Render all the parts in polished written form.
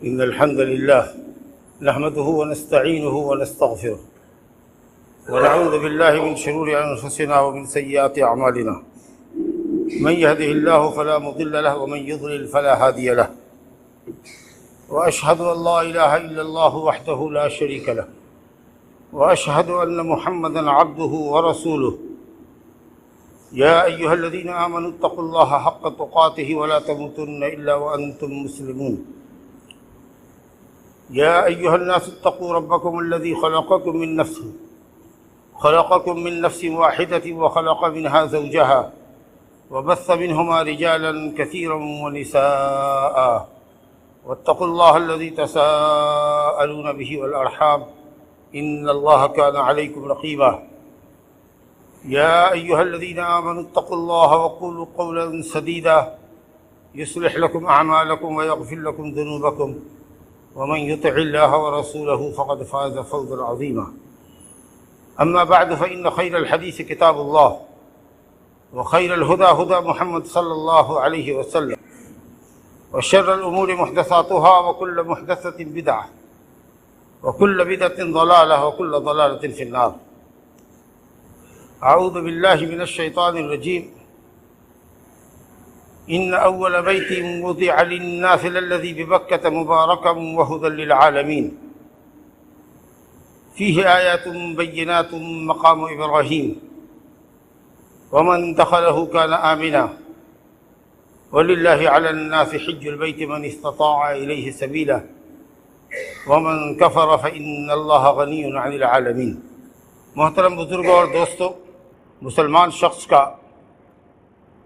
إن الحمد لله نحمده ونستعينه ونستغفره ونعوذ بالله من شرور أنفسنا ومن سيئات أعمالنا. من يهده الله فلا مضل له ومن يضلل فلا هادي له. وأشهد أن لا إله إلا الله وحده لا شريك له وأشهد أن محمدا عبده ورسوله. يا أيها الذين آمنوا اتقوا الله حق تقاته ولا تموتن إلا وأنتم مسلمون. يا أيها الناس اتقوا ربكم الذي خلقكم من نفس واحدة وخلق منها زوجها وبث منهما رجالا كثيرا ونساء واتقوا الله الذي تساءلون به والأرحام إن الله كان عليكم رقيبا. يا أيها الذين آمنوا اتقوا الله وقولوا قولا سديدا يصلح لكم أعمالكم ويغفر لكم ذنوبكم ومن يطع الله ورسوله فقد فاز فوزا عظيما. أما بعد فإن خير الحديث كتاب الله وخير الهدى هدى محمد صلى الله عليه وسلم وشر الأمور محدثاتها وكل محدثة بدعة وكل بدعة ضلالة وكل ضلالة في النار. أعوذ بالله من الشيطان الرجيم. إن أول بيت وضع للناس للذي ببكة مباركا وهدى للعالمين فيه آيات بينات مقام إبراهيم ومن دخله كان آمنا ولله على الناس حج البيت من استطاع إليه سبيلا ومن كفر فإن الله غني عن العالمين. محترم بزرگوں اور دوستو، مسلمان شخص کا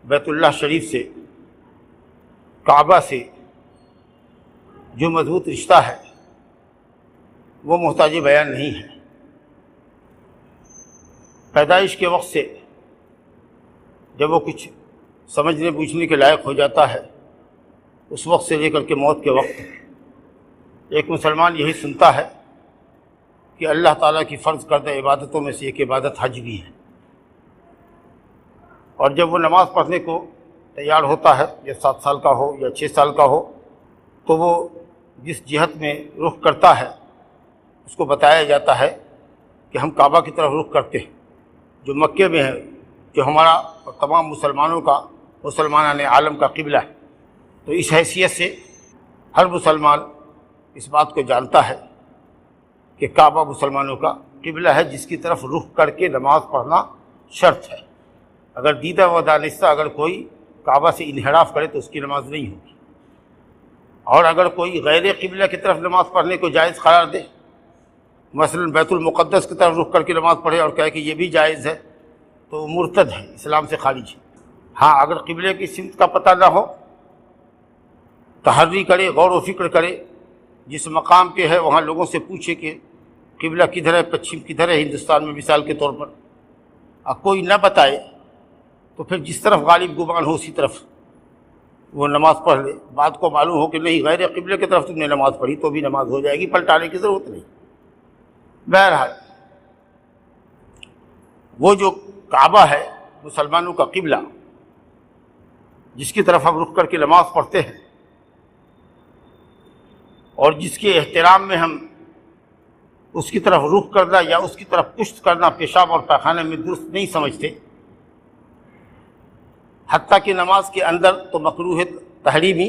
بیت اللہ شریف سے، کعبہ سے جو مضبوط رشتہ ہے وہ محتاج بیان نہیں ہے. پیدائش کے وقت سے جب وہ کچھ سمجھنے بوجھنے کے لائق ہو جاتا ہے، اس وقت سے لے کر کے موت کے وقت ایک مسلمان یہی سنتا ہے کہ اللہ تعالیٰ کی فرض کردہ عبادتوں میں سے ایک عبادت حج بھی ہے. اور جب وہ نماز پڑھنے کو تیار ہوتا ہے، یا 7 سال کا ہو یا 6 سال کا ہو، تو وہ جس جہت میں رخ کرتا ہے اس کو بتایا جاتا ہے کہ ہم کعبہ کی طرف رخ کرتے ہیں، جو مکے میں ہے، جو ہمارا اور تمام مسلمانان عالم کا قبلہ ہے. تو اس حیثیت سے ہر مسلمان اس بات کو جانتا ہے کہ کعبہ مسلمانوں کا قبلہ ہے، جس کی طرف رخ کر کے نماز پڑھنا شرط ہے. اگر دیدہ و دانستہ اگر کوئی کعبہ سے انحراف کرے تو اس کی نماز نہیں ہوگی. اور اگر کوئی غیر قبلہ کی طرف نماز پڑھنے کو جائز قرار دے، مثلا بیت المقدس کی طرف رخ کر کے نماز پڑھے اور کہے کہ یہ بھی جائز ہے، تو وہ مرتد ہے، اسلام سے خارج ہے. ہاں، اگر قبلے کی سمت کا پتہ نہ ہو، تحری کرے، غور و فکر کرے، جس مقام پہ ہے وہاں لوگوں سے پوچھے کہ قبلہ کدھر ہے، پچھم کدھر ہے ہندوستان میں مثال کے طور پر، اور کوئی نہ بتائے تو پھر جس طرف غالب گمان ہو اسی طرف وہ نماز پڑھ لے. بات کو معلوم ہو کہ نہیں غیر قبلے کی طرف تم نے نماز پڑھی تو بھی نماز ہو جائے گی، پلٹانے کی ضرورت نہیں. بہرحال وہ جو کعبہ ہے مسلمانوں کا قبلہ، جس کی طرف ہم رخ کر کے نماز پڑھتے ہیں اور جس کے احترام میں ہم اس کی طرف رخ کرنا یا اس کی طرف پشت کرنا پیشاب اور پاخانے میں درست نہیں سمجھتے، حتیٰ کہ نماز کے اندر تو مکروہ تحریمی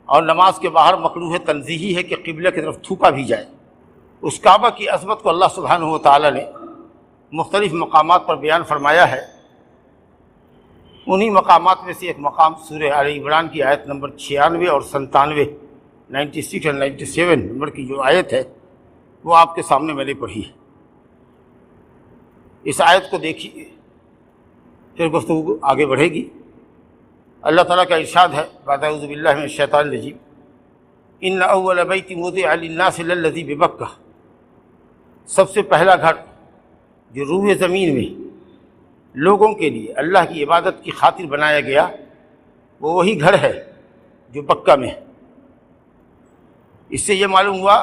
اور نماز کے باہر مکروہ تنزیہی ہے کہ قبلہ کی طرف تھوکا بھی جائے. اس کعبہ کی عظمت کو اللہ سبحانہ و تعالیٰ نے مختلف مقامات پر بیان فرمایا ہے. انہی مقامات میں سے ایک مقام سورہ آل عمران کی آیت نمبر 96 اور 97، 96 اور 97 نمبر کی جو آیت ہے وہ آپ کے سامنے میں نے پڑھی ہے. اس آیت کو دیکھیے، پھر گفتگو آگے بڑھے گی. اللہ تعالیٰ کا ارشاد ہے بعد اعوذ باللہ من الشیطان الرجیم، ان اول بیت وضع للناس للذی ببکہ، سب سے پہلا گھر جو روئے زمین میں لوگوں کے لیے اللہ کی عبادت کی خاطر بنایا گیا وہ وہی گھر ہے جو بکہ میں ہے. اس سے یہ معلوم ہوا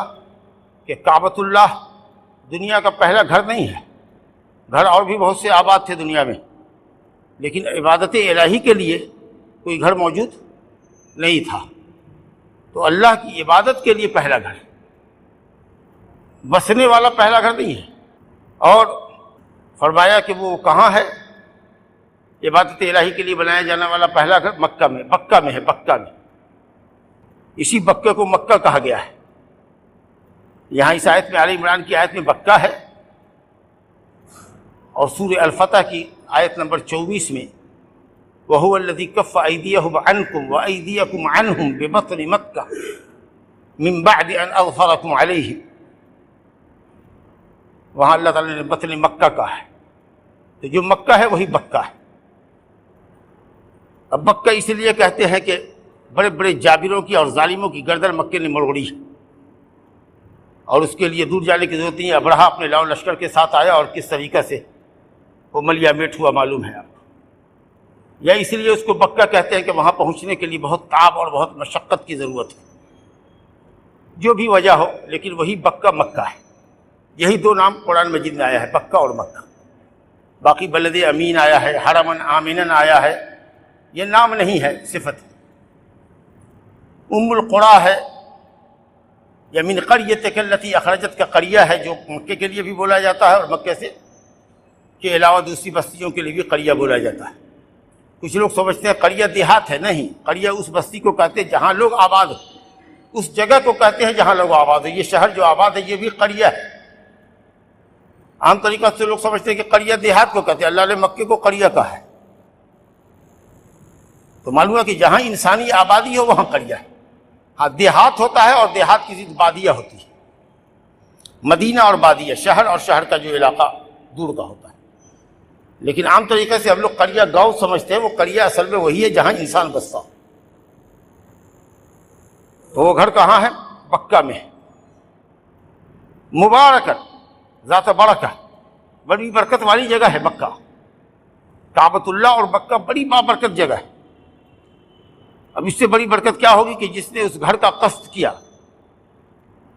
کہ کعبۃ اللہ دنیا کا پہلا گھر نہیں ہے. گھر اور بھی بہت سے آباد تھے دنیا میں، لیکن عبادت الہی کے لیے کوئی گھر موجود نہیں تھا. تو اللہ کی عبادت کے لیے پہلا گھر، بسنے والا پہلا گھر نہیں ہے۔ اور فرمایا کہ وہ کہاں ہے؟ عبادت الہی کے لیے بنایا جانے والا پہلا گھر مکہ میں، بکہ میں ہے، بکہ میں، اسی بکے کو مکہ کہا گیا ہے۔ یہاں اس آیت میں، آل عمران کی آیت میں بکہ ہے، اور سورہ الفتح کی آیت نمبر 24 میں وَهُوَ الَّذِي كَفَّ أَيْدِيَهُمْ عَنْكُمْ وَأَيْدِيَكُمْ عَنْهُمْ بِبَطْنِ مَكَّةَ مِنْ بَعْدِ أَنْ أَظْفَرَكُمْ عَلَيْهِمْ، وہاں اللہ تعالیٰ نے بطن مکہ کہا ہے، تو جو مکہ ہے وہی بکہ ہے۔ اب مکہ اس لیے کہتے ہیں کہ بڑے بڑے جابروں کی اور ظالموں کی گردن مکے نے مروڑی، اور اس کے لیے دور جانے کی ضرورت نہیں ہے۔ ابرہہ اپنے لاؤ لشکر کے ساتھ آیا اور کس طریقہ سے وہ ملیا میٹ ہوا معلوم ہے آپ کو۔ یا اس لیے اس کو بکہ کہتے ہیں کہ وہاں پہنچنے کے لیے بہت تعب اور بہت مشقت کی ضرورت ہے، جو بھی وجہ ہو، لیکن وہی بکہ مکہ ہے۔ یہی دو نام قرآن مجید میں آیا ہے، بکہ اور مکہ۔ باقی بلد امین آیا ہے، حرمن آمنن آیا ہے، یہ نام نہیں ہے، صفت۔ ام القریٰ ہے، یا من قریتک التی اخرجت کا قریہ ہے، جو مکے کے لیے بھی بولا جاتا ہے، اور مکے سے کے علاوہ دوسری بستیوں کے لیے بھی قریہ بولا جاتا ہے۔ کچھ لوگ سمجھتے ہیں قریہ دیہات ہے، نہیں، قریہ اس بستی کو کہتے ہیں جہاں لوگ آباد ہو، اس جگہ کو کہتے ہیں جہاں لوگ آباد ہو۔ یہ شہر جو آباد ہے یہ بھی قریہ ہے۔ عام طریقہ سے لوگ سمجھتے ہیں کہ قریہ دیہات کو کہتے ہیں، اللہ نے مکے کو قریہ کہا ہے، تو معلوم ہے کہ جہاں انسانی آبادی ہو وہاں قریہ ہے۔ ہاں دیہات ہوتا ہے، اور دیہات کی ضد بادیہ ہوتی ہے، مدینہ اور بادیہ، شہر اور شہر کا جو علاقہ دور کا ہوتا ہے۔ لیکن عام طریقے سے ہم لوگ قریہ گاؤں سمجھتے ہیں، وہ قریہ اصل میں وہی ہے جہاں انسان بستا ہو۔ تو وہ گھر کہاں ہے؟ بکہ میں ہے۔ مبارکت، ذات برکہ، بڑی برکت والی جگہ ہے مکہ۔ کعبۃ اللہ اور مکہ بڑی بابرکت جگہ ہے۔ اب اس سے بڑی برکت کیا ہوگی کہ جس نے اس گھر کا قصد کیا،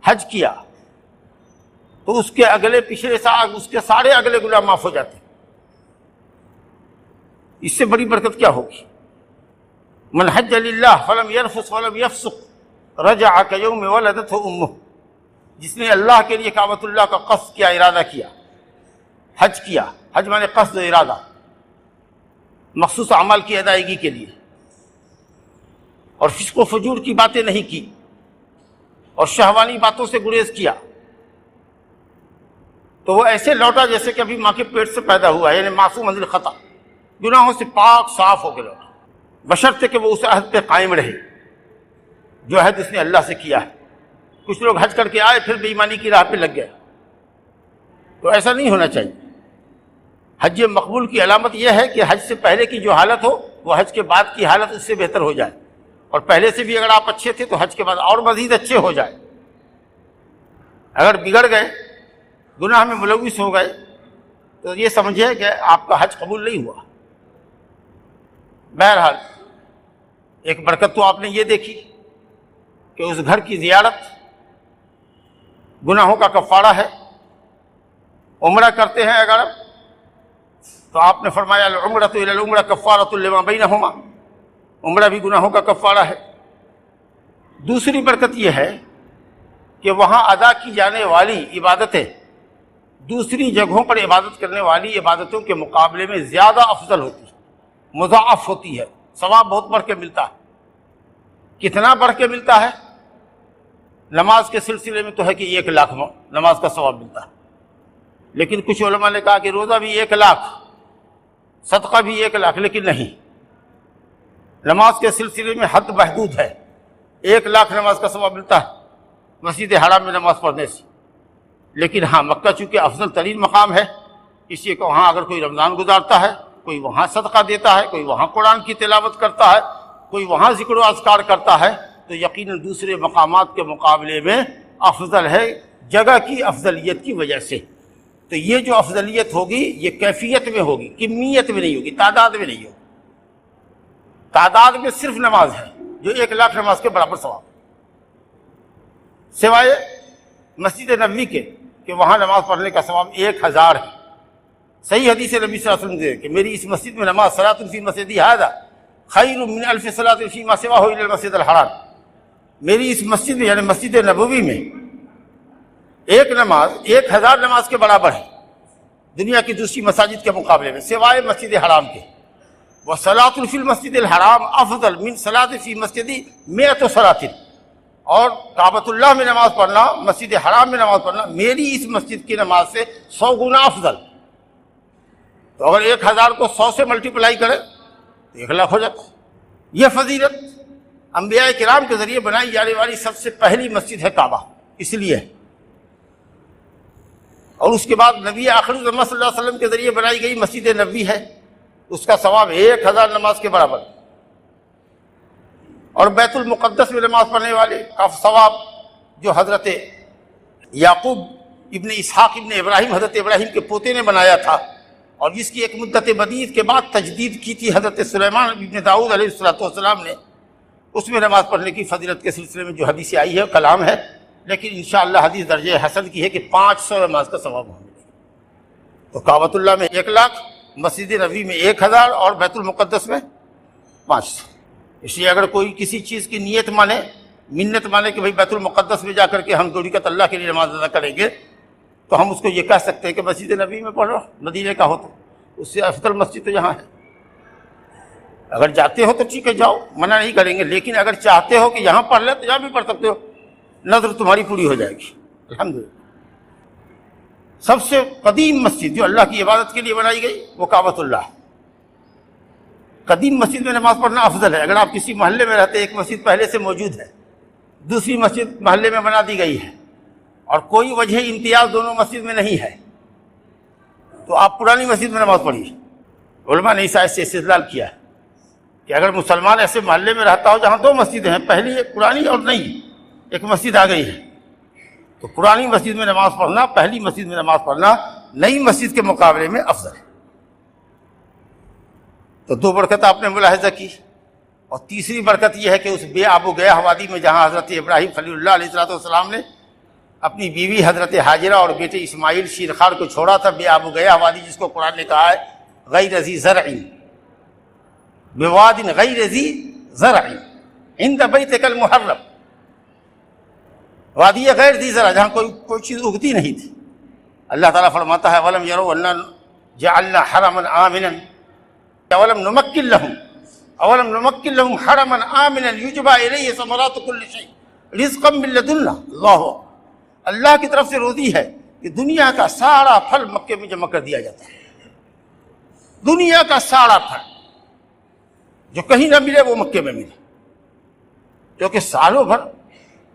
حج کیا، تو اس کے اگلے پچھلے سال اس کے سارے اگلے گناہ معاف ہو جاتے ہیں۔ اس سے بڑی برکت کیا ہوگی؟ من حج للہ فلم یرفث ولم یفسق رجع کیوم ولدتہ امہ، جس نے اللہ کے لیے کعبۃ اللہ کا قصد کیا، ارادہ کیا، حج کیا، حج مانے قصد و ارادہ، مخصوص اعمال کی ادائیگی کے لیے، اور فسق و فجور کی باتیں نہیں کی، اور شہوانی باتوں سے گریز کیا، تو وہ ایسے لوٹا جیسے کہ ابھی ماں کے پیٹ سے پیدا ہوا ہے، یعنی معصوم عن الخطا، گناہوں سے پاک صاف ہو کے لوٹا، بشرطے کہ وہ اس عہد پہ قائم رہے جو عہد اس نے اللہ سے کیا ہے۔ کچھ لوگ حج کر کے آئے پھر بے ایمانی کی راہ پہ لگ گئے، تو ایسا نہیں ہونا چاہیے۔ حج مقبول کی علامت یہ ہے کہ حج سے پہلے کی جو حالت ہو وہ حج کے بعد کی حالت اس سے بہتر ہو جائے، اور پہلے سے بھی اگر آپ اچھے تھے تو حج کے بعد اور مزید اچھے ہو جائے۔ اگر بگڑ گئے، گناہ میں ملوث ہو گئے، تو یہ سمجھے کہ آپ کا حج قبول نہیں ہوا۔ بہرحال ایک برکت تو آپ نے یہ دیکھی کہ اس گھر کی زیارت گناہوں کا کفارہ ہے۔ عمرہ کرتے ہیں اگر تو آپ نے فرمایا العمرۃ الی العمرہ کفارۃ لما بینہما، عمرہ بھی گناہوں کا کفارہ ہے۔ دوسری برکت یہ ہے کہ وہاں ادا کی جانے والی عبادتیں دوسری جگہوں پر عبادت کرنے والی عبادتوں کے مقابلے میں زیادہ افضل ہوتی ہے، مضاعف ہوتی ہے، ثواب بہت بڑھ کے ملتا ہے۔ کتنا بڑھ کے ملتا ہے؟ نماز کے سلسلے میں تو ہے کہ 1,00,000 نماز کا ثواب ملتا ہے، لیکن کچھ علماء نے کہا کہ روزہ بھی 1,00,000، صدقہ بھی 1,00,000، لیکن نہیں، نماز کے سلسلے میں حد محدود ہے۔ 1,00,000 نماز کا ثواب ملتا ہے مسجد حرام میں نماز پڑھنے سے، لیکن ہاں مکہ چونکہ افضل ترین مقام ہے، اس لیے کہ وہاں اگر کوئی رمضان گزارتا ہے، کوئی وہاں صدقہ دیتا ہے، کوئی وہاں قرآن کی تلاوت کرتا ہے، کوئی وہاں ذکر و اذکار کرتا ہے، تو یقیناً دوسرے مقامات کے مقابلے میں افضل ہے، جگہ کی افضلیت کی وجہ سے۔ تو یہ جو افضلیت ہوگی یہ کیفیت میں ہوگی، کمیت میں نہیں ہوگی، تعداد میں نہیں ہوگی۔ تعداد میں صرف نماز ہے جو 1,00,000 نماز کے برابر ثواب، سوائے مسجد نبوی کے کہ وہاں نماز پڑھنے کا ثواب 1,000 ہے۔ صحیح حدیث نبی صلی اللہ علیہ وسلم سے کہ میری اس مسجد میں نماز صلاۃ فی مسجدی ھذا خیر من 1000 صلاۃ فیما سواہ الی المسجد الحرام، میری اس مسجد میں یعنی مسجد نبوی میں ایک نماز 1000 نماز کے برابر ہے دنیا کی دوسری مساجد کے مقابلے میں سوائے مسجد حرام کے۔ وَصَلَاةٌ فِي الْمَسْجِدِ الْحَرَامِ أَفْضَلُ مِنْ صَلَاةٍ فِي مَسْجِدِ 100 صَلَاةٍ، اور کعبۃ اللہ میں نماز پڑھنا، مسجد حرام میں نماز پڑھنا میری اس مسجد کی نماز سے 100 گنا افضل۔ تو اگر 1000 کو 100 سے ملٹیپلائی کرے تو 1,00,000 ہو جاتا ہے۔ یہ فضیلت انبیاء کرام کے ذریعے بنائی جانے والی سب سے پہلی مسجد ہے کعبہ، اس لیے ہے۔ اور اس کے بعد نبی آخر الزمان صلی اللہ علیہ وسلم کے ذریعے بنائی گئی مسجد نبوی ہے، اس کا ثواب 1000 نماز کے برابر۔ اور بیت المقدس میں نماز پڑھنے والے کا ثواب جو حضرت یعقوب ابن اسحاق ابن ابراہیم حضرت ابراہیم کے پوتے نے بنایا تھا، اور جس کی ایک مدت مدید کے بعد تجدید کی تھی حضرت سلیمان ابن داؤد علیہ السلام نے، اس میں نماز پڑھنے کی فضیلت کے سلسلے میں جو حدیث آئی ہے کلام ہے، لیکن انشاءاللہ حدیث درجہ حسن کی ہے کہ 500 نماز کا ثواب ہوں گے۔ تو کعبۃ اللہ میں 1,00,000، مسجد نبوی میں 1000 اور بیت المقدس میں 500۔ اس لیے اگر کوئی کسی چیز کی نیت مانے، منت مانے کہ بھئی بیت المقدس میں جا کر کے ہم 2 رکعت اللہ کے لیے نماز ادا کریں گے، تو ہم اس کو یہ کہہ سکتے ہیں کہ مسجد نبوی میں پڑھ رہا مدینے کا ہو تو اس سے افضل مسجد تو یہاں ہے۔ اگر جاتے ہو تو ٹھیک ہے جاؤ، منع نہیں کریں گے، لیکن اگر چاہتے ہو کہ یہاں پڑھ لے تو یہاں بھی پڑھ سکتے ہو، نظر تمہاری پوری ہو جائے گی الحمدللہ۔ سب سے قدیم مسجد جو اللہ کی عبادت کے لیے بنائی گئی وہ کعبۃ اللہ ہے۔ قدیم مسجد میں نماز پڑھنا افضل ہے۔ اگر آپ کسی محلے میں رہتے، ایک مسجد پہلے سے موجود ہے، دوسری مسجد محلے میں بنا دی گئی ہے، اور کوئی وجہ امتیاز دونوں مسجد میں نہیں ہے، تو آپ پرانی مسجد میں نماز پڑھیے۔ علماء نے اس آیت سے استدلال کیا ہے کہ اگر مسلمان ایسے محلے میں رہتا ہو جہاں 2 مسجدیں ہیں، پہلی ایک پرانی اور نئی، ایک مسجد آ گئی ہے، تو پرانی مسجد میں نماز پڑھنا، پہلی مسجد میں نماز پڑھنا نئی مسجد کے مقابلے میں افضل ہے۔ تو 2 برکت آپ نے ملاحظہ کی، اور تیسری برکت یہ ہے کہ اس بے آب و گیا وادی میں جہاں حضرت ابراہیم خلیل اللہ علیہ السلام نے اپنی بیوی حضرت حاجرہ اور بیٹے اسماعیل شیرخوار کو چھوڑا تھا، بے آب و گیا وادی جس کو قرآن نے کہا ہے غیر ذی زرع، بواد غیر ذی زرع عند بیتک المحرم، وادی غیر ذی زرع جہاں کوئی چیز اگتی نہیں تھی۔ اللہ تعالیٰ فرماتا ہے وَلَمْ يَرَوْا أَنَّا جَعَلْنَا حَرَمًا آمِنًا أَوَلَمْ نُمَكِّن لَهُمْ حَرَمًا آمِنًا يُجْبَى إِلَيْهِ ثَمَرَاتُ كُلِّ شَيْءٍ رِزْقًا مِّن لَّدُنَّا۔ اللہ کی طرف سے روزی ہے کہ دنیا کا سارا پھل مکے میں جمع کر دیا جاتا ہے، دنیا کا سارا پھل جو کہیں نہ ملے وہ مکے میں ملے، کیونکہ سالوں بھر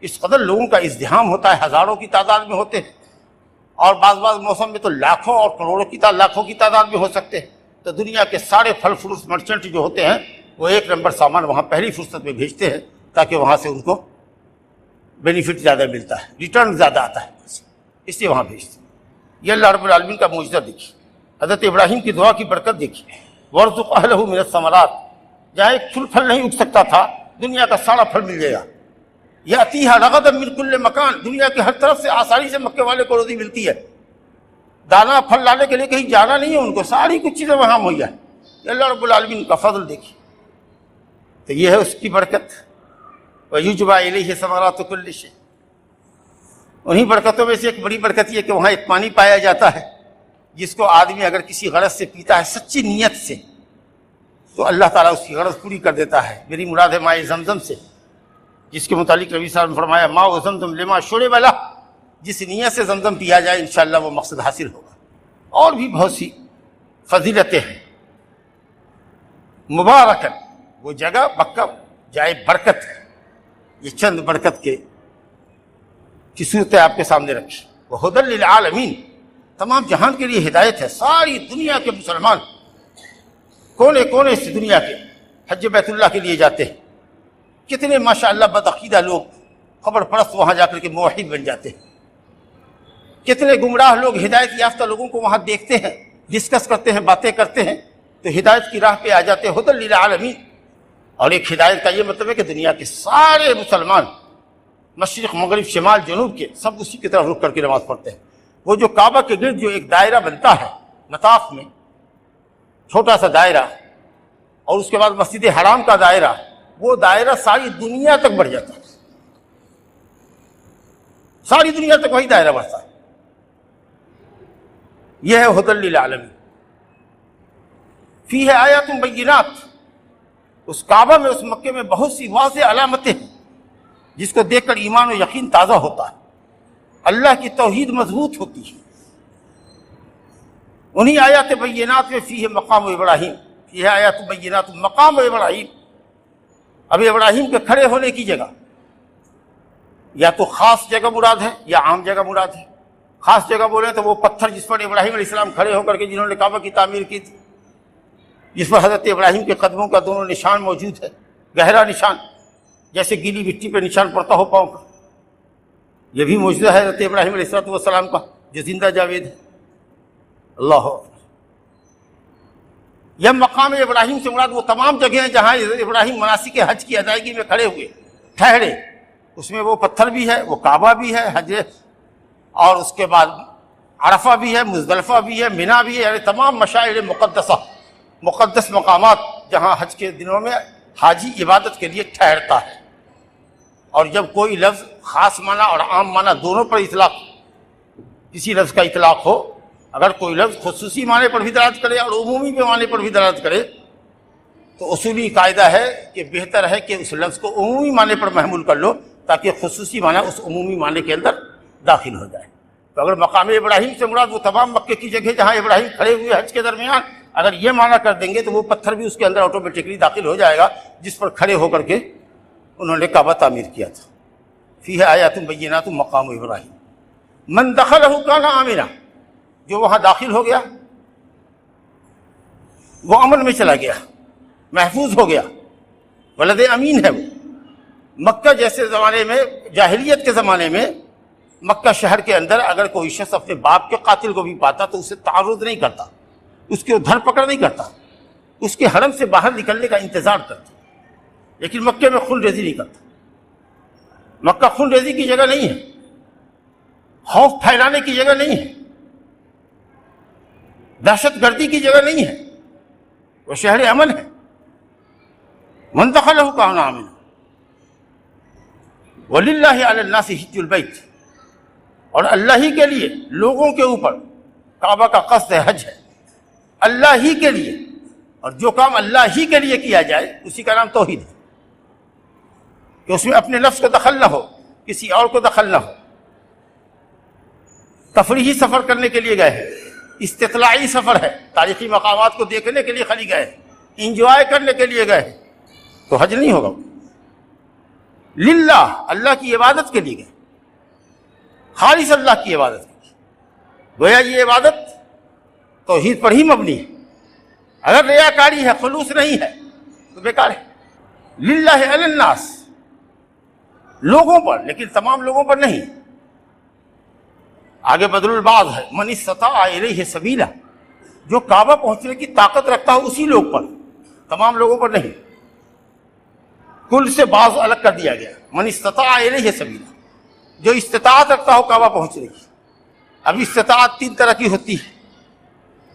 اس قدر لوگوں کا ازدحام ہوتا ہے، ہزاروں کی تعداد میں ہوتے ہیں، اور بعض موسم میں تو لاکھوں اور کروڑوں کی لاکھوں کی تعداد میں ہو سکتے ہیں۔ تو دنیا کے سارے پھل فروٹ مرچنٹ جو ہوتے ہیں وہ 1 نمبر سامان وہاں پہلی فرصت میں بھیجتے ہیں، تاکہ وہاں سے ان کو بینیفٹ زیادہ ملتا ہے، ریٹرن زیادہ آتا ہے، اس لیے وہاں بھیجتے ہیں۔ یہ اللہ رب العالمین کا معجزہ دیکھیے، حضرت ابراہیم کی دعا کی برکت دیکھیے، وَارْزُقْ أَهْلَهُ مِنَ الثَّمَرَاتِ، جہاں ایک پھل نہیں اگ سکتا تھا، دنیا کا سارا پھل مل جائے گا۔ یَأْتِيهَا رَغَدًا مِّن كُلِّ مَكَانٍ، دنیا کے ہر طرف سے آسانی سے مکے والے کو روزی ملتی ہے، دانا پھل لانے کے لیے کہیں جانا نہیں ہے ان کو، ساری کچھ چیزیں وہاں مہیا ہے۔ اللہ رب العالمین کا فضل دیکھیے، تو یہ ہے اس کی برکت۔ وَيُجْبَى إِلَيْهِ ثَمَرَاتُ كُلِّ شَيْءٍ، انہی برکتوں میں سے ایک بڑی برکت یہ کہ وہاں ایک پانی پایا جاتا ہے جس کو آدمی اگر کسی غرض سے پیتا ہے سچی نیت سے تو اللہ تعالیٰ اس کی غرض پوری کر دیتا ہے۔ میری مراد ہے مائے زمزم سے، جس کے متعلق نبی صاحب نے فرمایا ماء زمزم لما شرب لہ، جس نیت سے زمزم پیا جائے انشاءاللہ وہ مقصد حاصل ہوگا۔ اور بھی بہت سی فضیلتیں ہیں۔ مبارکن، وہ جگہ مکہ جائے برکت ہے۔ یہ چند برکت کی صورتیں آپ کے سامنے رکھی۔ وہدی للعالمین، تمام جہان کے لیے ہدایت ہے۔ ساری دنیا کے مسلمان کونے کونے سے دنیا کے حج بیت اللہ کے لیے جاتے ہیں۔ کتنے ماشاءاللہ بدعقیدہ لوگ خبر پرست وہاں جا کر کے موحد بن جاتے ہیں، کتنے گمراہ لوگ ہدایت یافتہ لوگوں کو وہاں دیکھتے ہیں، ڈسکس کرتے ہیں، باتیں کرتے ہیں، تو ہدایت کی راہ پہ آ جاتے ہیں۔ ہدی للعالمین، اور ایک ہدایت کا یہ مطلب ہے کہ دنیا کے سارے مسلمان مشرق مغرب شمال جنوب کے سب اسی کی طرف رخ کر کے نماز پڑھتے ہیں۔ وہ جو کعبہ کے گرد جو ایک دائرہ بنتا ہے مطاف میں، چھوٹا سا دائرہ، اور اس کے بعد مسجد حرام کا دائرہ، وہ دائرہ ساری دنیا تک بڑھ جاتا ہے۔ ساری دنیا تک وہی دائرہ بڑھتا ہے. یہ ہے ھدی للعالمین. فیہ آیات بینات، اس کعبہ میں، اس مکے میں بہت سی واضح علامتیں ہیں جس کو دیکھ کر ایمان و یقین تازہ ہوتا ہے، اللہ کی توحید مضبوط ہوتی ہے. انہی آیات بینات میں فیہ مقام ابراہیم، فیہ آیات بینات مقام ابراہیم. اب ابراہیم کے کھڑے ہونے کی جگہ یا تو خاص جگہ مراد ہے یا عام جگہ مراد ہے. خاص جگہ بولیں تو وہ پتھر جس پر ابراہیم علیہ السلام کھڑے ہو کر کے جنہوں نے کعبہ کی تعمیر کی تھی، جس پر حضرت ابراہیم کے قدموں کا دونوں نشان موجود ہے، گہرا نشان، جیسے گیلی مٹی پہ نشان پڑتا ہو پاؤں کا. یہ بھی معجزہ ہے حضرت ابراہیم علیہ السلام کا جو زندہ جاوید ہے. اللہ اکبر. یہ مقام ابراہیم سے مراد وہ تمام جگہیں ہیں جہاں ابراہیم مناسک حج کی ادائیگی میں کھڑے ہوئے ٹھہرے. اس میں وہ پتھر بھی ہے، وہ کعبہ بھی ہے، حج، اور اس کے بعد عرفہ بھی ہے، مزدلفہ بھی ہے، منی بھی ہے، یعنی تمام مشاعر مقدسہ، مقدس مقامات جہاں حج کے دنوں میں حاجی عبادت کے لیے ٹھہرتا ہے. اور جب کوئی لفظ خاص معنی اور عام معنی دونوں پر اطلاق، کسی لفظ کا اطلاق ہو، اگر کوئی لفظ خصوصی معنی پر بھی دلالت کرے اور عمومی معنی پر بھی دلالت کرے، تو اصولی قاعدہ ہے کہ بہتر ہے کہ اس لفظ کو عمومی معنی پر محمول کر لو تاکہ خصوصی معنی اس عمومی معنی کے اندر داخل ہو جائے. تو اگر مقام ابراہیم سے مراد وہ تمام مکے کی جگہ جہاں ابراہیم کھڑے ہوئے حج کے درمیان، اگر یہ معنی کر دیں گے تو وہ پتھر بھی اس کے اندر آٹومیٹکلی داخل ہو جائے گا جس پر کھڑے ہو کر کے انہوں نے کعبہ تعمیر کیا تھا. فیہ آیات بینات مقام ابراہیم من دخلہ کان آمنا، جو وہاں داخل ہو گیا وہ امن میں چلا گیا، محفوظ ہو گیا. ولد امین ہے وہ. مکہ جیسے زمانے میں، جاہلیت کے زمانے میں، مکہ شہر کے اندر اگر کوئی شخص اپنے باپ کے قاتل کو بھی پاتا تو اسے تعرض نہیں کرتا، اس کی دھر پکڑ نہیں کرتا، اس کے حرم سے باہر نکلنے کا انتظار کرتا. لیکن مکے میں خون ریزی نہیں کرتا. مکہ خون ریزی کی جگہ نہیں ہے، خوف پھیلانے کی جگہ نہیں ہے، دہشت گردی کی جگہ نہیں ہے، وہ شہر امن ہے. من دخلہ کان آمنا وَلِلَّهِ عَلَى النَّاسِ حِجُّ الْبَيْتِ، اور اللہ ہی کے لیے لوگوں کے اوپر کعبہ کا قصد حج ہے، اللہ ہی کے لیے. اور جو کام اللہ ہی کے لیے کیا جائے اسی کا نام توحید ہے، کہ اس میں اپنے نفس کو دخل نہ ہو، کسی اور کو دخل نہ ہو. تفریحی سفر کرنے کے لیے گئے ہیں، استطلاعی سفر ہے، تاریخی مقامات کو دیکھنے کے لیے خالی گئے ہیں، انجوائے کرنے کے لیے گئے ہیں، تو حج نہیں ہوگا. للہ، اللہ کی عبادت کے لیے گئے، خالص اللہ کی عبادت کے لیے. گویا یہ عبادت توحید پر ہی مبنی ہے. اگر ریاکاری ہے، خلوص نہیں ہے تو بیکار ہے. للہ علی الناس، لوگوں پر، لیکن تمام لوگوں پر نہیں. آگے بدل البعض ہے، من استطاع الیہ سبیلا، جو کعبہ پہنچنے کی طاقت رکھتا ہے اسی لوگ پر، تمام لوگوں پر نہیں. کل سے بعض الگ کر دیا گیا. من استطاع الیہ سبیلا، جو استطاعت رکھتا ہو کعبہ پہنچنے کی. اب استطاعت تین طرح کی ہوتی ہے،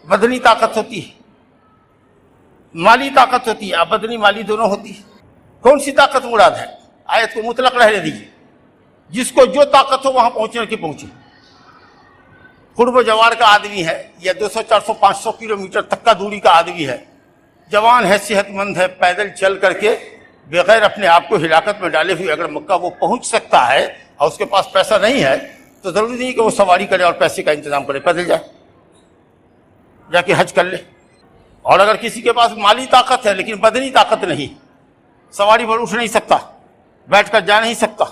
بدنی طاقت ہوتی ہے، مالی طاقت ہوتی ہے. اب بدنی مالی دونوں ہوتی ہے. کون سی طاقت مراد ہے؟ آیت کو مطلق رہنے دیجیے، جس کو جو طاقت ہو وہاں پہنچنے کی پہنچے. قرب و جوار کا آدمی ہے، یا 200 400 500 کلومیٹر تک کا دوری کا آدمی ہے، جوان ہے، صحت مند ہے، پیدل چل کر کے بغیر اپنے آپ کو ہلاکت میں ڈالے ہوئے اگر مکہ وہ پہنچ سکتا ہے، اور اس کے پاس پیسہ نہیں ہے تو ضروری نہیں کہ وہ سواری کرے اور پیسے کا انتظام کرے، پیدل جائے، جا کے حج کر لے. اور اگر کسی کے پاس مالی طاقت ہے لیکن بدنی طاقت نہیں، سواری پر اٹھ نہیں سکتا، بیٹھ کر جا نہیں سکتا،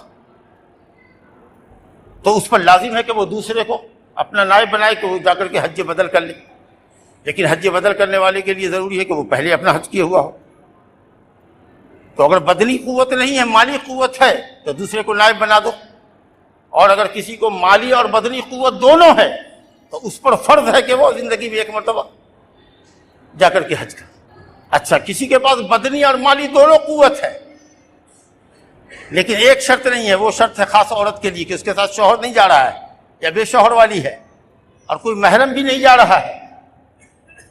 تو اس پر لازم ہے کہ وہ دوسرے کو اپنا نائب بنائے کہ وہ جا کر کے حج بدل کر لے. لیکن حج بدل کرنے والے کے لیے ضروری ہے کہ وہ پہلے اپنا حج کیا ہوا ہو. تو اگر بدنی قوت نہیں ہے، مالی قوت ہے تو دوسرے کو نائب بنا دو. اور اگر کسی کو مالی اور بدنی قوت دونوں ہے تو اس پر فرض ہے کہ وہ زندگی میں ایک مرتبہ جا کر کے حج کرے. اچھا، کسی کے پاس بدنی اور مالی دونوں قوت ہے لیکن ایک شرط نہیں ہے، وہ شرط ہے خاص عورت کے لیے کہ اس کے ساتھ شوہر نہیں جا رہا ہے یا بے شوہر والی ہے، اور کوئی محرم بھی نہیں جا رہا ہے،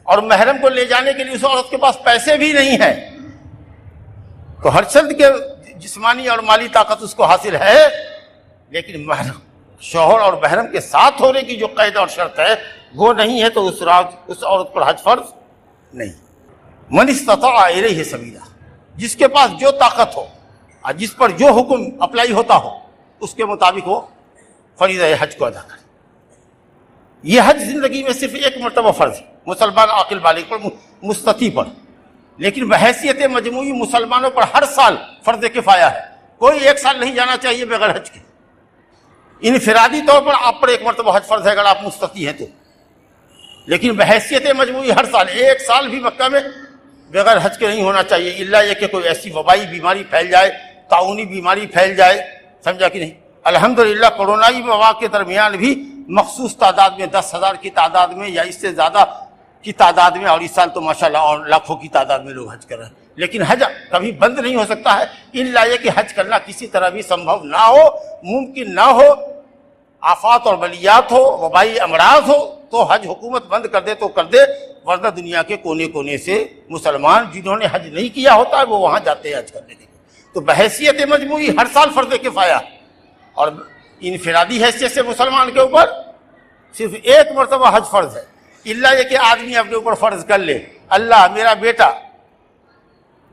اور محرم کو لے جانے کے لیے اس عورت کے پاس پیسے بھی نہیں ہیں. تو ہر شرط کے جسمانی اور مالی طاقت اس کو حاصل ہے، لیکن محرم شوہر اور محرم کے ساتھ ہونے کی جو قید اور شرط ہے وہ نہیں ہے تو اس عورت پر حج فرض نہیں۔ من استطاع الیہ سبیلا، جس کے پاس جو طاقت ہو اور جس پر جو حکم اپلائی ہوتا ہو اس کے مطابق وہ فریضہ حج کو ادا کرے۔ یہ حج زندگی میں صرف ایک مرتبہ فرض ہے مسلمان عاقل بالغ پر، مستطیع پر، لیکن بحیثیت مجموعی مسلمانوں پر ہر سال فرض کفایہ ہے۔ کوئی ایک سال نہیں جانا چاہیے بغیر حج کے۔ انفرادی طور پر آپ پر ایک مرتبہ حج فرض ہے اگر آپ مستطیع ہیں تو، لیکن بحیثیت مجموعی ہر سال ایک سال بھی مکہ میں بغیر حج کے نہیں ہونا چاہیے، الا یہ کہ کوئی ایسی وبائی بیماری پھیل جائے، تعاونی بیماری پھیل جائے، سمجھا کہ نہیں۔ الحمدللہ کورونائی وبا کے درمیان بھی مخصوص تعداد میں 10,000 کی تعداد میں یا اس سے زیادہ کی تعداد میں، اور اس سال تو ماشاءاللہ اور لاکھوں کی تعداد میں لوگ حج کر رہے ہیں، لیکن حج کبھی بند نہیں ہو سکتا ہے الا یہ کہ حج کرنا کسی طرح بھی سمبھو نہ ہو، ممکن نہ ہو، آفات اور بلیات ہو، وبائی امراض ہو تو حج حکومت بند کر دے تو کر دے، ورنہ دنیا کے کونے کونے سے مسلمان جنہوں نے حج نہیں کیا ہوتا ہے وہ وہاں جاتے ہیں حج کرنے کے لیے۔ تو بحیثیت مجموعی ہر سال فرض کفایہ، اور انفرادی حیثیت سے مسلمان کے اوپر صرف ایک مرتبہ حج فرض ہے، الا یہ کہ آدمی اپنے اوپر فرض کر لے، اللہ میرا بیٹا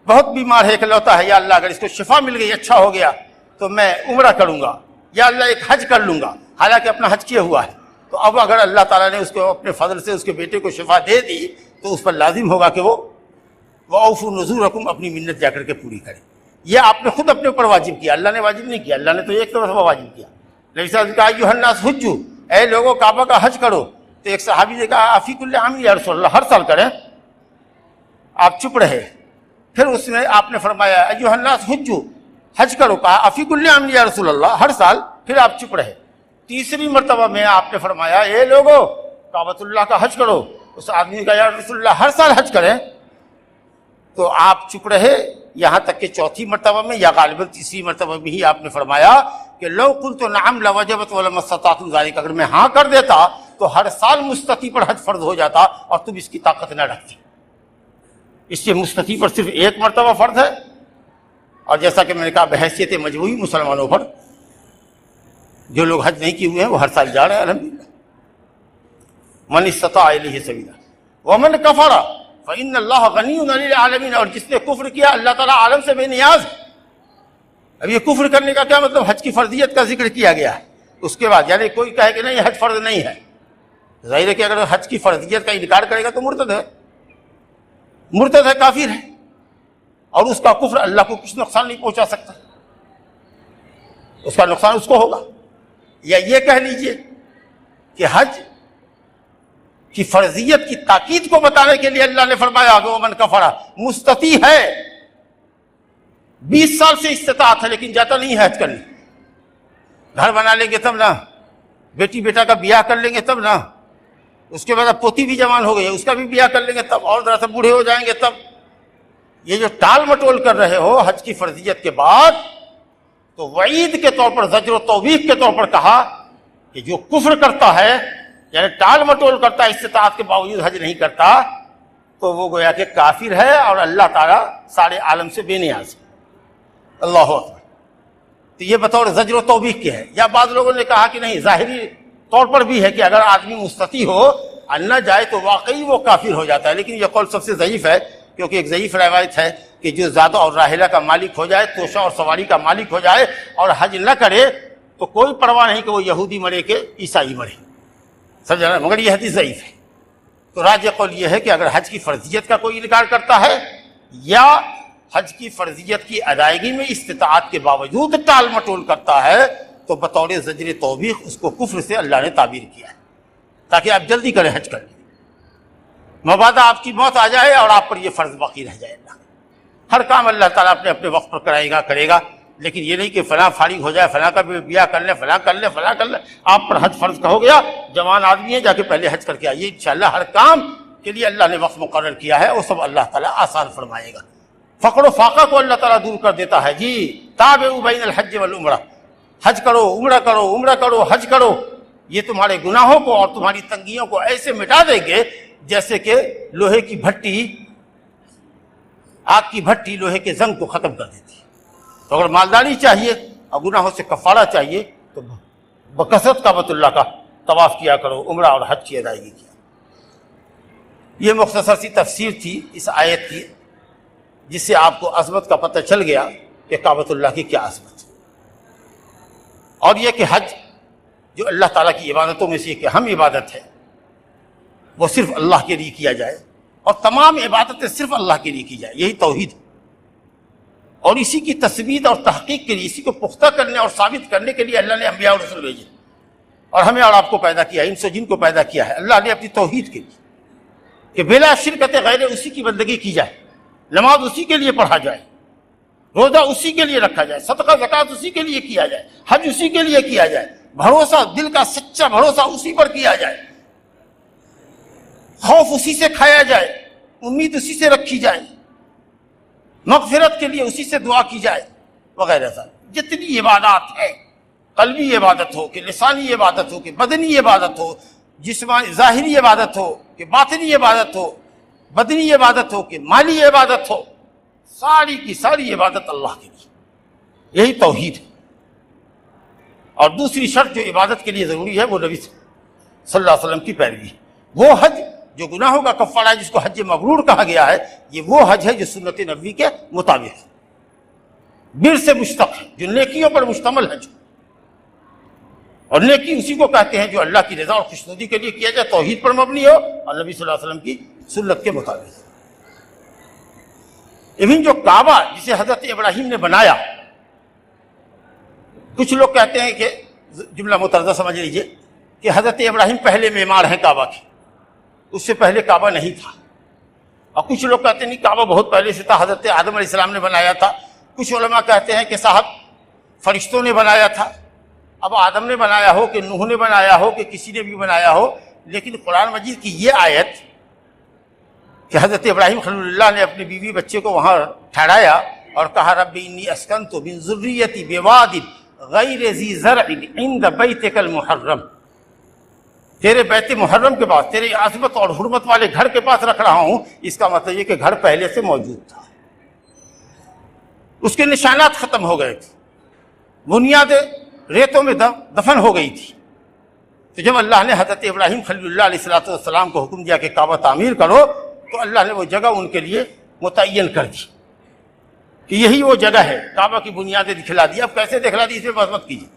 بہت بیمار ہے، اکلوتا ہے، یا اللہ اگر اس کو شفا مل گئی، اچھا ہو گیا تو میں عمرہ کروں گا، یا اللہ ایک حج کر لوں گا، حالانکہ اپنا حج کیا ہوا ہے۔ تو اب اگر اللہ تعالیٰ نے اس کو اپنے فضل سے اس کے بیٹے کو شفا دے دی تو اس پر لازم ہوگا کہ وہ وَأَوْفُوا نُذُورَكُمْ اپنی منت جا کر کے پوری کرے۔ یہ آپ نے خود اپنے اوپر واجب کیا، اللہ نے واجب نہیں کیا، اللہ نے تو ایک طرف واجب کیا۔ نبی صلی اللہ علیہ وسلم نے کہا ایھا الناس حجوا، اے لوگوں کعبہ کا حج کرو۔ تو ایک صحابی نے کہا افی کل عام یا رسول اللہ، ہر سال کریں؟ آپ چپ رہے۔ پھر اس میں آپ نے فرمایا ایھا الناس حجوا، حج کرو، کہا افی کل عام یا رسول اللہ، ہر سال، پھر آپ چپ رہے۔ تیسری مرتبہ میں آپ نے فرمایا اے لوگوں کعبۃ اللہ کا حج کرو۔ اس آدمی نے کہا یا رسول اللہ ہر سال حج کریں؟ تو آپ چپ رہے، یہاں تک کہ چوتھی مرتبہ میں یا غالباً تیسری مرتبہ میں ہی آپ نے فرمایا کہ لو قلت نعم لوجبت ولما استطعتم ذلك، اگر میں ہاں کر دیتا تو ہر سال مستطیع پر حج فرض ہو جاتا اور تم اس کی طاقت نہ رکھتی۔ اس سے مستطیع پر صرف ایک مرتبہ فرض ہے، اور جیسا کہ میں نے کہا بحیثیت مجموعی مسلمانوں پر جو لوگ حج نہیں کیے ہوئے ہیں وہ ہر سال جا رہے ہیں الحمدللہ۔ من استطاع الیہ سبیلا ومن کفر فإن اللہ غنی عن العالمین، اور جس نے کفر کیا اللہ تعالیٰ عالم سے بے نیاز ہے۔ اب یہ کفر کرنے کا کیا مطلب؟ حج کی فرضیت کا ذکر کیا گیا ہے، اس کے بعد یعنی کوئی کہے کہ نہیں حج فرض نہیں ہے، ظاہر ہے کہ اگر حج کی فرضیت کا انکار کرے گا تو مرتد ہے، مرتد ہے، کافر ہے، اور اس کا کفر اللہ کو کچھ نقصان نہیں پہنچا سکتا، اس کا نقصان اس کو ہوگا۔ یا یہ کہہ لیجئے کہ حج کی فرضیت کی تاکید کو بتانے کے لیے اللہ نے فرمایا کہ ومن کفر، مستطیع ہے، 20 سال سے استطاعت ہے لیکن جاتا نہیں ہے حج کرنے، گھر بنا لیں گے تب نا، بیٹی بیٹا کا بیاہ کر لیں گے تب نا، اس کے بعد اب پوتی بھی جوان ہو گئی ہے اس کا بھی بیاہ کر لیں گے تب، اور ذرا سا بوڑھے ہو جائیں گے تب۔ یہ جو ٹال مٹول کر رہے ہو حج کی فرضیت کے بعد، تو وعید کے طور پر، زجر و توبیخ کے طور پر کہا کہ جو کفر کرتا ہے یعنی ٹال مٹول کرتا ہے، استطاعت کے باوجود حج نہیں کرتا، تو وہ گویا کہ کافر ہے اور اللہ تعالیٰ سارے عالم سے بے نیاز ہے۔ اللہ اکبر۔ تو یہ بطور زجر و توبیخ کے ہے۔ یا بعض لوگوں نے کہا کہ نہیں، ظاہری طور پر بھی ہے کہ اگر آدمی مستطیع ہو اور نہ جائے تو واقعی وہ کافر ہو جاتا ہے، لیکن یہ قول سب سے ضعیف ہے، کیونکہ ایک ضعیف روایت ہے کہ جو زادہ اور راحلہ کا مالک ہو جائے، توشہ اور سواری کا مالک ہو جائے اور حج نہ کرے تو کوئی پرواہ نہیں کہ وہ یہودی مرے کہ عیسائی مرے، سمجھا نا، مگر یہ حدیث ضعیف ہے۔ تو راجح قول یہ ہے کہ اگر حج کی فرضیت کا کوئی انکار کرتا ہے یا حج کی فرضیت کی ادائیگی میں استطاعت کے باوجود ٹال مٹول کرتا ہے تو بطور زجر توبیخ اس کو کفر سے اللہ نے تعبیر کیا ہے، تاکہ آپ جلدی کریں حج کر لیں، مبادا آپ کی موت آ جائے اور آپ پر یہ فرض باقی رہ جائے۔ اللہ ہر کام اللہ تعالیٰ اپنے اپنے وقت پر کرائے گا، کرے گا، لیکن یہ نہیں کہ فلاں فارغ ہو جائے، فلاں کا بھی بیاہ کر لیں، فلاں کر لیں، فلاں کر لیں، آپ پر حج فرض کا ہو گیا، جوان آدمی ہے جا کے پہلے حج کر کے آئیے، انشاءاللہ ہر کام کے لیے اللہ نے وقت مقرر کیا ہے، وہ سب اللہ تعالیٰ آسان فرمائے گا۔ فقر و فاقہ کو اللہ تعالیٰ دور کر دیتا ہے۔ جی تابعوا بین الحج والعمرہ، حج کرو، عمرہ کرو، عمرہ کرو، حج کرو، یہ تمہارے گناہوں کو اور تمہاری تنگیوں کو ایسے مٹا دیں گے جیسے کہ لوہے کی بھٹی، آگ کی بھٹی لوہے کے زنگ کو ختم کر دیتی ہے۔ تو اگر مالداری چاہیے اور گناہوں سے کفارہ چاہیے تو بکثرت کعبۃ اللہ کا طواف کیا کرو، عمرہ اور حج کی ادائیگی کیا۔ یہ مختصر سی تفسیر تھی اس آیت کی، جس سے آپ کو عظمت کا پتہ چل گیا کہ کعبۃ اللہ کی کیا عظمت ہے، اور یہ کہ حج جو اللہ تعالیٰ کی عبادتوں میں سے ایک اہم عبادت ہے، وہ صرف اللہ کے لیے کیا جائے، اور تمام عبادتیں صرف اللہ کے لیے کی جائے، یہی توحید ہے۔ اور اسی کی تثبیت اور تحقیق کے لیے، اسی کو پختہ کرنے اور ثابت کرنے کے لیے اللہ نے انبیاء اور رسول بھیجے، اور ہمیں اور آپ کو پیدا کیا ہے، انس و جن کو پیدا کیا ہے اللہ نے اپنی توحید کے لیے، کہ بلا شرکت غیر اسی کی بندگی کی جائے، نماز اسی کے لیے پڑھا جائے، روزہ اسی کے لیے رکھا جائے، صدقہ زکوٰۃ اسی کے لیے کیا جائے، حج اسی کے لیے کیا جائے، بھروسہ دل کا سچا بھروسہ اسی پر کیا جائے، خوف اسی سے کھایا جائے، امید اسی سے رکھی جائے، مغفرت کے لیے اسی سے دعا کی جائے، وغیرہ جتنی عبادات ہیں، قلبی عبادت ہو کہ لسانی عبادت ہو کہ بدنی عبادت ہو، جسمانی ظاہری عبادت ہو کہ باطنی عبادت ہو، بدنی عبادت ہو کہ مالی عبادت ہو، ساری کی ساری عبادت اللہ کے لیے، یہی توحید ہے۔ اور دوسری شرط جو عبادت کے لیے ضروری ہے وہ نبی صلی اللہ علیہ وسلم کی پیروی ہے۔ وہ حج جو گناہوں کا کفارہ ہے، جس کو حج مبرور کہا گیا ہے، یہ وہ حج ہے جو سنت نبوی کے مطابق ہے، بر سے مشتق ہے، جو نیکیوں پر مشتمل ہے، اور نیکی اسی کو کہتے ہیں جو اللہ کی رضا اور خوشنودی کے لیے کیا جائے، توحید پر مبنی ہو اور نبی صلی اللہ علیہ وسلم کی سنت کے مطابق۔ ایون جو کعبہ جسے حضرت ابراہیم نے بنایا، کچھ لوگ کہتے ہیں کہ جملہ مترجمہ سمجھ لیجئے کہ حضرت ابراہیم پہلے معمار ہیں کعبہ کے، اس سے پہلے کعبہ نہیں تھا، اور کچھ لوگ کہتے ہیں نہیں کعبہ بہت پہلے سے تھا، حضرت آدم علیہ السلام نے بنایا تھا، کچھ علماء کہتے ہیں کہ صاحب فرشتوں نے بنایا تھا، اب آدم نے بنایا ہو کہ نوح نے بنایا ہو کہ کسی نے بھی بنایا ہو، لیکن قرآن مجید کی یہ آیت کہ حضرت ابراہیم خلیل اللہ نے اپنی بیوی بچے کو وہاں ٹھہرایا اور کہا رب انی اسکنت من ذریتی بواد غیر ذی زرع عند بیتک المحرم، تیرے بیت محرم کے پاس، تیرے عظمت اور حرمت والے گھر کے پاس رکھ رہا ہوں۔ اس کا مطلب یہ کہ گھر پہلے سے موجود تھا، اس کے نشانات ختم ہو گئے تھے، بنیادیں ریتوں میں دفن ہو گئی تھی۔ تو جب اللہ نے حضرت ابراہیم خلیل اللہ علیہ السلام کو حکم دیا کہ کعبہ تعمیر کرو، تو اللہ نے وہ جگہ ان کے لیے متعین کر دی کہ یہی وہ جگہ ہے، کعبہ کی بنیادیں دکھلا دی۔ اب کیسے دکھلا دی اس میں بحث مت کیجیے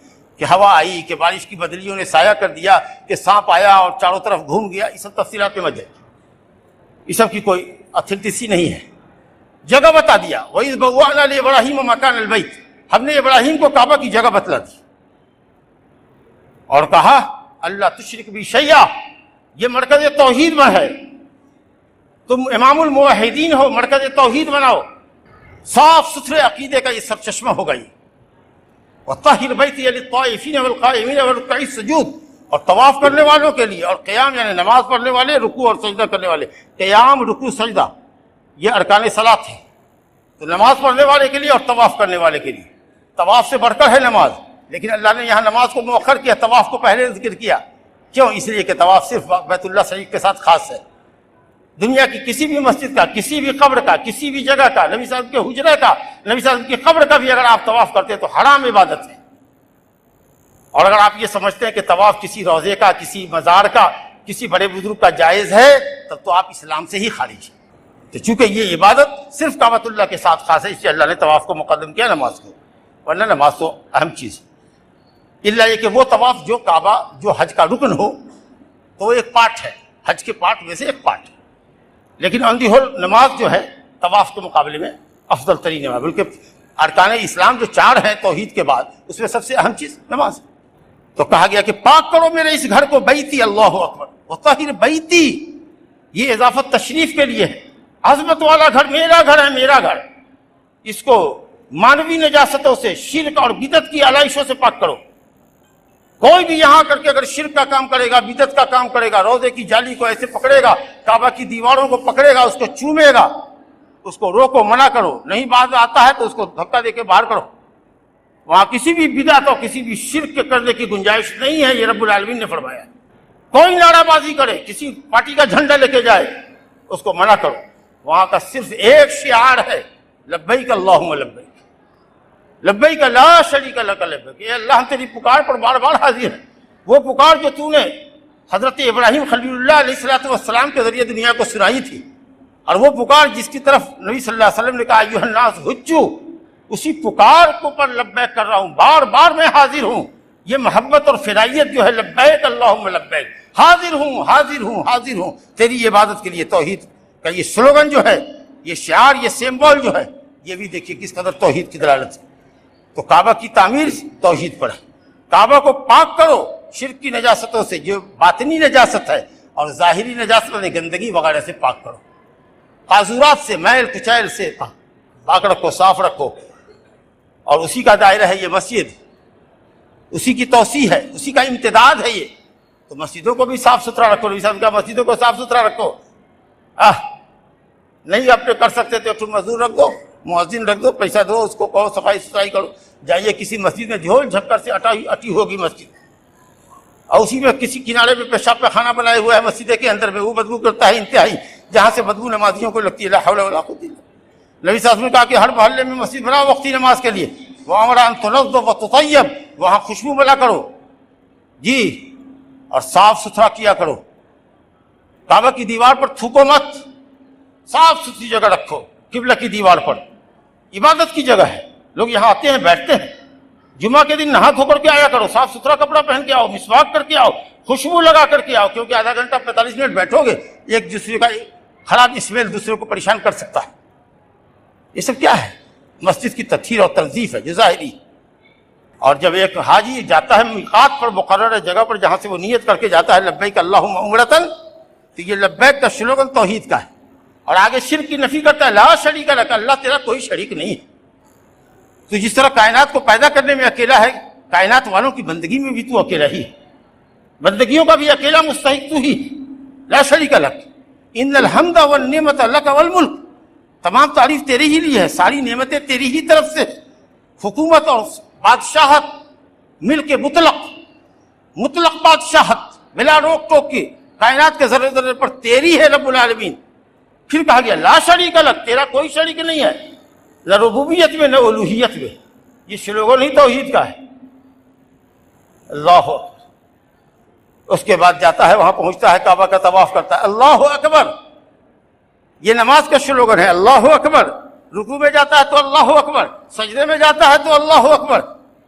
کہ ہوا آئی کہ بارش کی بدلیوں نے سایہ کر دیا کہ سانپ آیا اور چاروں طرف گھوم گیا، یہ سب تفصیلات میں مت جائے، یہ سب کی کوئی اتھینٹسی نہیں ہے، جگہ بتا دیا۔ وَإِذْ بَوَّأْنَا لِإِبْرَاهِيمَ مَكَانَ الْبَيْتِ، ہم نے ابراہیم کو کعبہ کی جگہ بتلا دی اور کہا اللہ تشرک بی شیئا، یہ مرکز توحید میں ہے، تم امام الموحدین ہو، مرکز توحید بناؤ، صاف ستھرے عقیدے کا یہ سرچشمہ ہو گئی۔ وَطَهِّرْ بَيْتِيَ لِلطَّائِفِينَ وَالْقَائِمِينَ وَالرُّكَّعِ السُّجُودِ، اور طواف کرنے والوں کے لیے، اور قیام یعنی نماز پڑھنے والے، رکوع اور سجدہ کرنے والے، قیام رکوع سجدہ یہ ارکان صلاۃ ہیں، تو نماز پڑھنے والے کے لیے اور طواف کرنے والے کے لیے۔ طواف سے بڑھ کر ہے نماز، لیکن اللہ نے یہاں نماز کو مؤخر کیا، طواف کو پہلے ذکر کیا، کیوں؟ اس لیے کہ طواف صرف بیت اللہ شریف کے ساتھ خاص ہے، دنیا کی کسی بھی مسجد کا، کسی بھی قبر کا، کسی بھی جگہ کا، نبی صاحب کے حجرے کا، نبی صاحب کی قبر کا بھی اگر آپ طواف کرتے ہیں تو حرام عبادت ہے۔ اور اگر آپ یہ سمجھتے ہیں کہ طواف کسی روضے کا، کسی مزار کا، کسی بڑے بزرگ کا جائز ہے، تب تو آپ اسلام سے ہی خارج ہیں۔ تو چونکہ یہ عبادت صرف کعبۃ اللہ کے ساتھ خاص ہے، اس لیے اللہ نے طواف کو مقدم کیا نماز کو، ورنہ نماز تو اہم چیز ہے۔ اللہ یہ کہ وہ طواف جو کعبہ جو حج کا رکن ہو تو وہ ایک پارٹ ہے، حج کے پارٹ میں سے ایک پارٹ ہے، لیکن آن دی ہول نماز جو ہے طواف کے مقابلے میں افضل ترین ہے، بلکہ ارکان اسلام جو 4 ہیں توحید کے بعد، اس میں سب سے اہم چیز نماز ہے۔ تو کہا گیا کہ پاک کرو میرے اس گھر کو، بیتی اللہ اکبر وطہر بیتی، یہ اضافت تشریف کے لیے ہے، عظمت والا گھر میرا گھر ہے، میرا گھر، اس کو مانوی نجاستوں سے، شرک اور بدعت کی علائشوں سے پاک کرو۔ کوئی بھی یہاں کر کے اگر شرک کا کام کرے گا، بدعت کا کام کرے گا، روزے کی جالی کو ایسے پکڑے گا، کعبہ کی دیواروں کو پکڑے گا، اس کو چومے گا، اس کو روکو، منع کرو، نہیں باز آتا ہے تو اس کو دھکا دے کے باہر کرو۔ وہاں کسی بھی بدعت اور کسی بھی شرک کے کرنے کی گنجائش نہیں ہے، یہ رب العالمین نے فرمایا۔ کوئی نعرہ بازی کرے، کسی پارٹی کا جھنڈا لے کے جائے، اس کو منع کرو۔ وہاں کا صرف ایک شعار ہے، لبیک اللہم لبیک، لبیک لا شریک لک لبیک، اے اللہ ہم تیری پکار پر بار بار حاضر ہیں، وہ پکار جو تو نے حضرت ابراہیم خلیل اللہ علیہ السلام کے ذریعے دنیا کو سنائی تھی، اور وہ پکار جس کی طرف نبی صلی اللہ علیہ وسلم نے کہا ایھا الناس حجوا، اسی پکار کو پر لبیک کر رہا ہوں، بار بار میں حاضر ہوں۔ یہ محبت اور فدائیت جو ہے لبیک اللہم لبیک، حاضر ہوں حاضر ہوں حاضر ہوں تیری عبادت کے لیے۔ توحید کا یہ سلوگن جو ہے، یہ شعار، یہ سمبول جو ہے، یہ بھی دیکھیے کس قدر توحید کی دلالت ہے۔ تو کعبہ کی تعمیر توحید پر ہے، کعبہ کو پاک کرو شرک کی نجاستوں سے، جو باطنی نجاست ہے، اور ظاہری نجاست میں گندگی وغیرہ سے پاک کرو، قاذورات سے، میل کچیل سے پاک رکھو، صاف رکھو۔ اور اسی کا دائرہ ہے یہ مسجد، اسی کی توسیع ہے، اسی کا امتداد ہے یہ، تو مسجدوں کو بھی صاف ستھرا رکھو۔ نبی صاحب کا مسجدوں کو صاف ستھرا رکھو۔ نہیں اپنے کر سکتے تو ایک مزدور رکھ دو، مؤذن رکھ دو، پیسہ دو، اس کو کہو صفائی ستھرائی کرو۔ جائیے کسی مسجد میں جھول جھپکر سے اٹی ہوگی مسجد، اور اسی میں کسی کنارے پہ پیشاب پہ کھانا بنائے ہوا ہے مسجد کے اندر میں، وہ بدبو کرتا ہے انتہائی، جہاں سے بدبو نمازیوں کو لگتی ہے۔ لا حول ولا قوت الا باللہ۔ نبی صاحب نے کہا کہ ہر محلے میں مسجد بناؤ وقتی نماز کے لیے، وَأَمَرَ أَن تُنَظَّفَ وَتُطَيَّبَ، وہاں خوشبو ملا کرو جی، اور صاف ستھرا کیا کرو۔ کعبہ کی دیوار پر تھوکو مت، صاف ستھری جگہ رکھو۔ قبلہ کی دیوار پر عبادت کی جگہ ہے، لوگ یہاں آتے ہیں بیٹھتے ہیں۔ جمعہ کے دن نہا دھو کر کے آیا کرو، صاف ستھرا کپڑا پہن کے آؤ، مسواک کر کے آؤ، خوشبو لگا کر کے آؤ، کیونکہ آدھا گھنٹہ 45 منٹ بیٹھو گے، ایک دوسرے کا خراب اسمیل دوسرے کو پریشان کر سکتا ہے۔ یہ سب کیا ہے؟ مسجد کی تطہیر اور تنظیف ہے جو ظاہری۔ اور جب ایک حاجی جاتا ہے میقات پر، مقررہ جگہ پر جہاں سے وہ نیت کر کے جاتا ہے لبیک اللہم عمرۃ، تو یہ لبیک کا سلوگن توحید کا ہے، اور آگے شرک کی نفی کرتا ہے، لا شریک لک، اللہ تیرا کوئی شریک نہیں ہے۔ تو جس طرح کائنات کو پیدا کرنے میں اکیلا ہے، کائنات والوں کی بندگی میں بھی تو اکیلا ہی ہے، بندگیوں کا بھی اکیلا مستحق تو ہی، لا شریک لک، ان الحمد والنعمت لک والملک، تمام تعریف تیری ہی لیے ہے، ساری نعمتیں تیری ہی طرف سے، حکومت اور بادشاہت مل کے مطلق بادشاہت بلا روک ٹوک کے کائنات کے ذرے ذرے پر تیری ہے رب العالمین۔ پھر کہا گیا لا شریک لک، تیرا کوئی شریک نہیں ہے، نہ ربوبیت میں نہ الوہیت میں۔ یہ سلوگن ہی توحید کا ہے۔ اللہ اکبر۔ اس کے بعد جاتا ہے، وہاں پہنچتا ہے، کعبہ کا طواف کرتا ہے، اللہ اکبر، یہ نماز کا سلوگن ہے، اللہ اکبر۔ رکوع میں جاتا ہے تو اللہ اکبر، سجدے میں جاتا ہے تو اللہ اکبر۔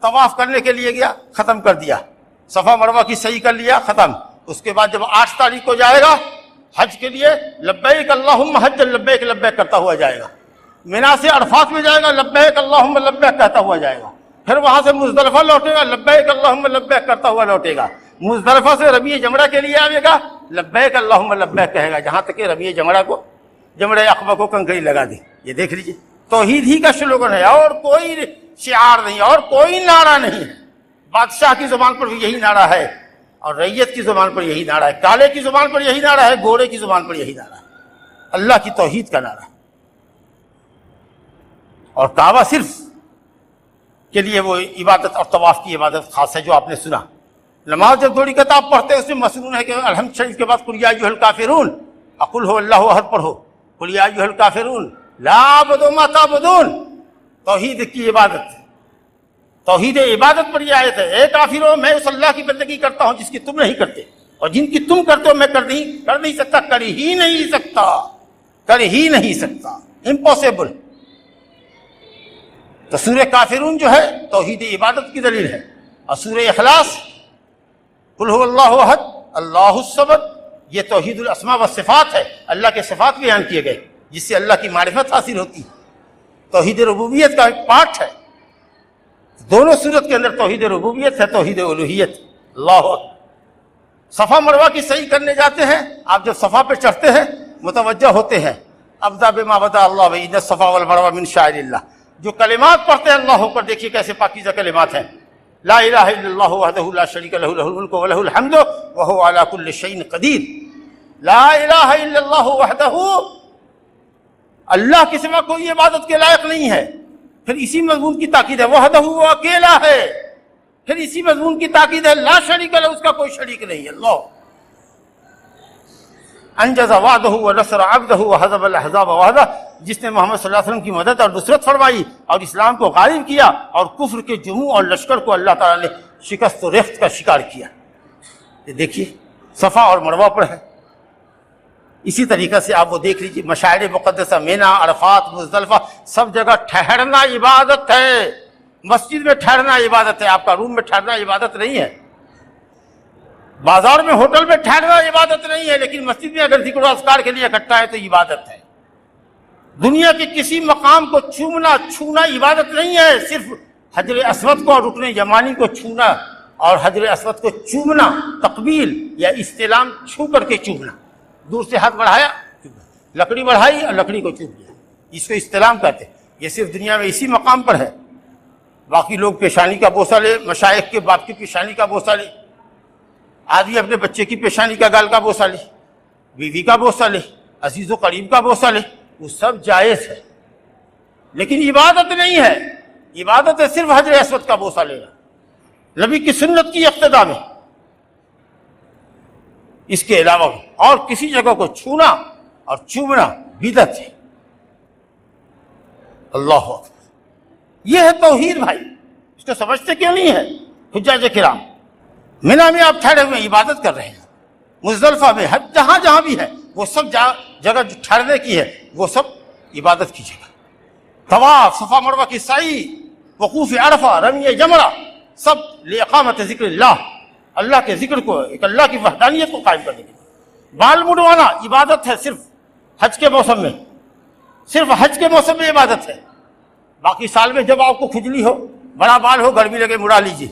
طواف کرنے کے لیے گیا، ختم کر دیا، صفا مروہ کی صحیح کر لیا، ختم۔ اس کے بعد جب 8 تاریخ کو جائے گا حج کے لیے، لبیک اللہم حج لبیک لبیک کرتا ہوا جائے گا۔ مینا سے عرفات میں جائے گا، لبیک اللہم لبیک کہتا ہوا جائے گا۔ پھر وہاں سے مزدلفہ لوٹے گا، لبیک اللہم لبیک کرتا ہوا لوٹے گا۔ مزدلفہ سے رمیہ جمرہ کے لیے آئے گا، لبیک اللہم لبیک کہے گا، جہاں تک کہ رمیہ جمرہ عقبہ کو کنکری لگا دی۔ یہ دیکھ لیجئے، توحید ہی کا سلوگن ہے، اور کوئی شعار نہیں، اور کوئی نعرہ نہیں ہے۔ بادشاہ کی زبان پر بھی یہی نعرہ ہے، اور رعیت کی زبان پر یہی نعرہ ہے، کالے کی زبان پر یہی نعرہ ہے، گورے کی زبان پر یہی نعرہ ہے، اللہ کی توحید کا نعرہ ہے۔ اور کعبہ صرف کے لیے وہ عبادت اور طواف کی عبادت خاص ہے جو آپ نے سنا۔ نماز جب تھوڑی کتاب پڑھتے ہیں اس میں مسنون ہے کہ الحمد شریف کے بعد قل یا ایھا الکافرون، قل هو اللہ احد پڑھو، قل یا ایھا الکافرون لا اعبد ما تعبدون، توحید کی عبادت، توحید عبادت پر یہ آیت ہے۔ اے کافروں، میں اس اللہ کی بندگی کرتا ہوں جس کی تم نہیں کرتے، اور جن کی تم کرتے ہو میں کر نہیں سکتا، کر ہی نہیں سکتا، امپاسبل۔ تو سورہ کافرون جو ہے توحید عبادت کی دلیل ہے، اور سورہ اخلاص قل هو اللہ احد اللہ الصمد، یہ توحید الاسماء والصفات ہے، اللہ کے صفات بیان کیے گئے جس سے اللہ کی معرفت حاصل ہوتی ہے، توحید ربوبیت کا ایک پارٹ ہے۔ دونوں صورت کے اندر توحید ربوبیت ہے، توحید الوہیت۔ اللہ اکبر۔ صفا مروہ کی صحیح کرنے جاتے ہیں، آپ جب صفا پہ چڑھتے ہیں متوجہ ہوتے ہیں، ابدا بما بدا اللہ وان الصفا والمروہ من شعائر اللہ، جو کلمات پڑھتے ہیں اللہ پر، دیکھیے کیسے پاکیزہ کلمات ہیں۔ لا الہ الا اللہ وحدہ لا شریک لہ، لہ الملک ولہ الحمد وہو علی کل شیء قدیر۔ لا الہ الا اللہ وحدہ، اللہ کے سوا کوئی عبادت کے لائق نہیں ہے۔ پھر اسی مضمون کی تاکید ہے، وحدہ، وہ اکیلا ہے۔ پھر اسی مضمون کی تاکید ہے، لا شریک لہ، اس کا کوئی شریک نہیں ہے۔ اللہ انجز وعدہ ونصر عبدہ وحزب الاحزاب وحدہ، جس نے محمد صلی اللہ علیہ وسلم کی مدد اور نصرت فرمائی اور اسلام کو غالب کیا، اور کفر کے جموع اور لشکر کو اللہ تعالیٰ نے شکست و ریخت کا شکار کیا۔ یہ دیکھیے صفا اور مروہ پر ہے۔ اسی طریقے سے آپ وہ دیکھ لیجیے مشاعر مقدسہ، مینا، عرفات، مزدلفہ، سب جگہ ٹھہرنا عبادت ہے۔ مسجد میں ٹھہرنا عبادت ہے، آپ کا روم میں ٹھہرنا عبادت نہیں ہے، بازار میں ہوٹل میں ٹھہرنا عبادت نہیں ہے، لیکن مسجد میں اگر ذکر و اذکار کے لیے اکٹھا ہے تو عبادت ہے۔ دنیا کے کسی مقام کو چومنا چھونا عبادت نہیں ہے، صرف حجر اسود کو اور رکن یمانی کو چھونا اور حجر اسود کو چومنا، تقبیل یا استلام، چھو کر کے چومنا، دور سے ہاتھ بڑھایا، لکڑی بڑھائی اور لکڑی کو چوم لیا، اس کو استلام کہتے ہیں۔ یہ صرف دنیا میں اسی مقام پر ہے۔ باقی لوگ پیشانی کا بوسہ لے، مشائخ کے باپ کی پیشانی کا بوسہ لے، آدمی اپنے بچے کی پیشانی کا گال کا بوسہ لے، بیوی کا بوسہ لے، عزیز و قریب کا بوسہ لے، وہ سب جائز ہے، لیکن عبادت نہیں ہے۔ عبادت ہے صرف حجر اسود کا بوسہ لینا، نبی کی سنت کی اقتداء میں، اس کے علاوہ اور کسی جگہ کو چھونا اور چومنا بدعت ہے۔ اللہ اکبر، یہ ہے توحید بھائی، اس کو سمجھتے کیوں نہیں ہے حجاج کرام؟ مینا میں آپ ٹھہرے ہوئے عبادت کر رہے ہیں، مزدلفہ میں، جہاں جہاں بھی ہے وہ سب جگہ جو ٹھہرنے کی ہے وہ سب عبادت کی جگہ۔ طواف، صفا مروہ کی سعی، وقوف عرفہ، رمی جمرہ، سب لاقامت ذکر اللہ، اللہ کے ذکر کو، ایک اللہ کی وحدانیت کو قائم کرنے کے لیے۔ بال مڈوانا عبادت ہے صرف حج کے موسم میں، صرف حج کے موسم میں عبادت ہے۔ باقی سال میں جب آپ کو کھجلی ہو، بڑا بال ہو، گرمی لگے، مڑا لیجیے۔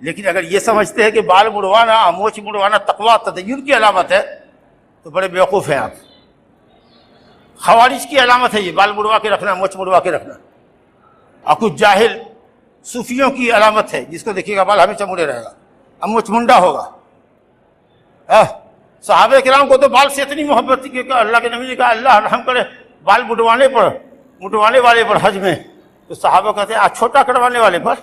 لیکن اگر یہ سمجھتے ہیں کہ بال مڑوانا، آموچ مڑوانا تقویٰ تدین کی علامت ہے تو بڑے بیوقوف ہیں آپ۔ خوارج کی علامت ہے یہ، بال مڑوا کے رکھنا، مونچھ مڑوا کے رکھنا۔ اور کچھ جاہل صوفیوں کی علامت ہے، جس کو دیکھیے گا بال ہمیشہ مڑے رہے گا، مونچھ منڈا ہوگا۔ صحابہ کرام کو تو بال سے اتنی محبت تھی کہ اللہ کے نبی نے کہا اللہ رحم کرے بال مڈوانے والے پر حج میں، تو صحابہ کہتے ہیں چھوٹا کروانے والے پر،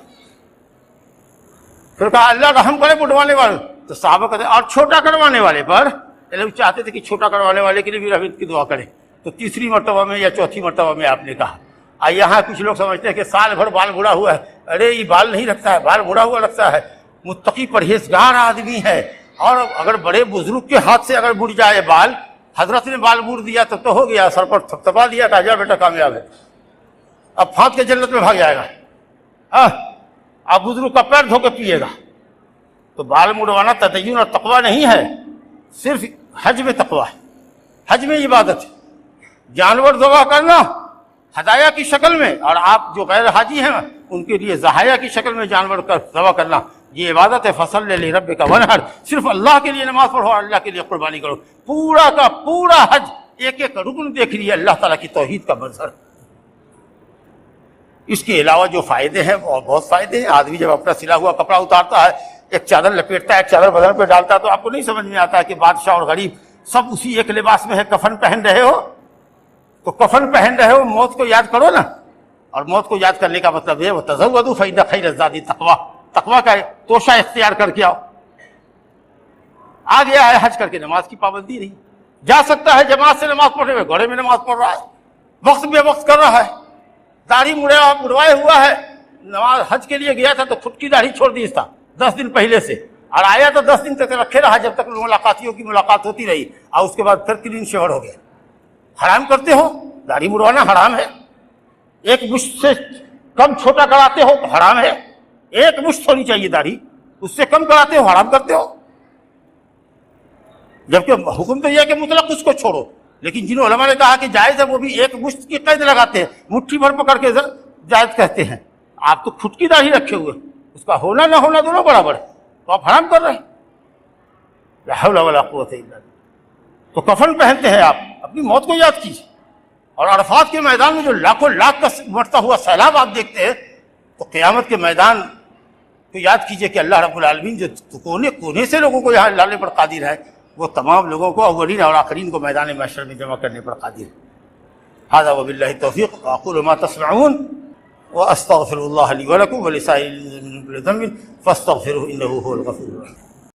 پھر کہا اللہ رحم کرے مڈوانے والے، تو صحابہ کہتے ہیں اور چھوٹا کروانے والے پر، لوگ چاہتے تھے کہ چھوٹا کروانے والے کے لیے بھی رحمت کی دعا کریں، تو تیسری مرتبہ میں یا چوتھی مرتبہ میں آپ نے کہا۔ یہاں کچھ لوگ سمجھتے ہیں کہ سال بھر بال بوڑھا ہوا ہے، ارے یہ بال نہیں رکھتا ہے، بال بوڑھا ہوا رکھتا ہے، متقی پرہیزگار آدمی ہے، اور اگر بڑے بزرگ کے ہاتھ سے اگر مڑ جائے بال، حضرت نے بال مڑ دیا تو ہو گیا، سر پر تھپتھپا دیا، کہا جا بیٹا کامیاب ہے، اب پھانک کے جنت میں بھاگ جائے گا، اب بزرگ کا پیر دھو کے پیے گا۔ تو بال مڑوانا تدین اور تقویٰ نہیں ہے، صرف حج میں تقویٰ ہے، حج میں عبادت ہے۔ جانور ذبح کرنا ہدایہ کی شکل میں، اور آپ جو غیر حاجی ہیں ان کے لیے ضحیہ کی شکل میں جانور کا ذبح کرنا، یہ عبادت ہے۔ فصل لربک ونحر، صرف اللہ کے لیے نماز پڑھو، اللہ کے لیے قربانی کرو۔ پورا کا پورا حج ایک ایک رکن دیکھ لیے اللہ تعالیٰ کی توحید کا منظر۔ اس کے علاوہ جو فائدے ہیں وہ بہت فائدے ہیں۔ آدمی جب اپنا سلا ہوا کپڑا اتارتا ہے، ایک چادر لپیٹتا ہے، ایک چادر بدن پہ ڈالتا ہے، تو آپ کو نہیں سمجھ میں آتا ہے کہ بادشاہ اور غریب سب اسی ایک لباس میں ہے۔ کفن پہن رہے ہو تو کفن پہن رہے ہو، موت کو یاد کرو نا، اور موت کو یاد کرنے کا مطلب ہے وَتَزَوَّدُوا فَإِنَّ خَيْرَ الزَّادِ التَّقْوَىٰ، تقویٰ کا توشہ اختیار کر کے آؤ۔ آ گیا ہے حج کر کے نماز کی پابندی نہیں، جا سکتا ہے جماعت سے نماز پڑھنے میں، گھوڑے میں نماز پڑھ رہا ہے، وقت بے وقت کر رہا ہے، داڑھی مڑوائے ہوا ہے، نماز حج کے لیے گیا تھا تو خود کی داڑھی چھوڑ دی تھا 10 دن پہلے سے، اور آیا تو 10 دن تک رکھے رہا جب تک ملاقاتیوں کی ملاقات ہوتی رہی، اور اس کے بعد پھر کلین شیور ہو گیا۔ حرام کرتے ہو، داڑھی مڑوانا حرام ہے، ایک مشت سے کم چھوٹا کراتے ہو تو حرام ہے، ایک مشت ہونی چاہیے داڑھی، اس سے کم کراتے ہو حرام کرتے ہو۔ جبکہ حکم تو یہ ہے کہ مطلق اس کو چھوڑو، لیکن جن علماء نے کہا کہ جائز ہے وہ بھی ایک مشت کی قید لگاتے ہیں، مٹھی بھر پکڑ کے جائز کہتے ہیں۔ آپ تو خود کی داڑھی رکھے ہوئے، اس کا ہونا نہ ہونا دونوں برابر ہے، تو آپ حرام کر رہے ہیں۔ لا حول ولا قوت الا باللہ۔ تو کفن پہنتے ہیں آپ، اپنی موت کو یاد کیجیے۔ اور عرفات کے میدان میں جو لاکھوں لاکھ کا بڑھتا ہوا سیلاب آپ دیکھتے ہیں، تو قیامت کے میدان کو یاد کیجیے کہ اللہ رب العالمین جو کونے کونے سے لوگوں کو یہاں لانے پر قادر ہے، وہ تمام لوگوں کو اولین اور آخرین کو میدان محشر میں جمع کرنے پر قادر ہے۔ ھذا وباللہ التوفیق، واقول ما تسمعون واستغفر اللہ لی ولکم ولسائر المسلمین من كل ذنب فاستغفروه انه هو الغفور الرحیم۔